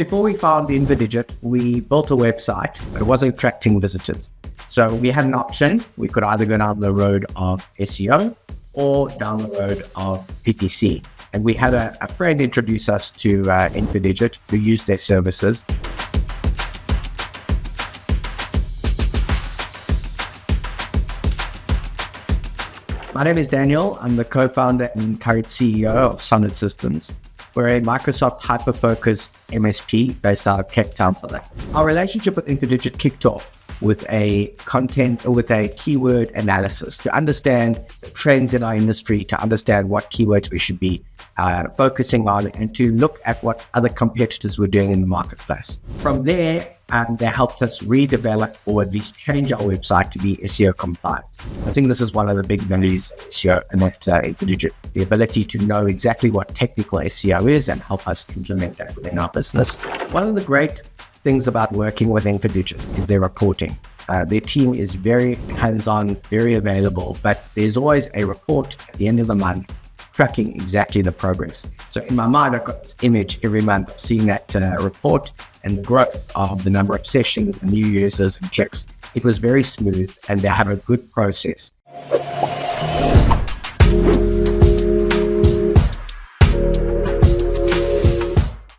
Before we found Infidigit, we built a website, but it wasn't attracting visitors. So we had an option. We could either go down the road of SEO or down the road of PPC. And we had a friend introduce us to Infidigit, who used their services. My name is Daniel. I'm the co-founder and current CEO of SolidSystems. We're a Microsoft hyper-focused MSP based out of Cape Town, South Africa. Our relationship with Infidigit kicked off with a keyword analysis to understand the trends in our industry, to understand what keywords we should be focusing on, and to look at what other competitors were doing in the marketplace. From there, they helped us redevelop or at least change our website to be SEO compliant. I think this is one of the big values of SEO and at Infidigit, the ability to know exactly what technical SEO is and help us implement that within our business. One of the great things about working with Infidigit is their reporting. Their team is very hands-on, very available, but there's always a report at the end of the month tracking exactly the progress. So in my mind, I've got this image every month of seeing that report and the growth of the number of sessions, the new users and clicks. It was very smooth and they have a good process.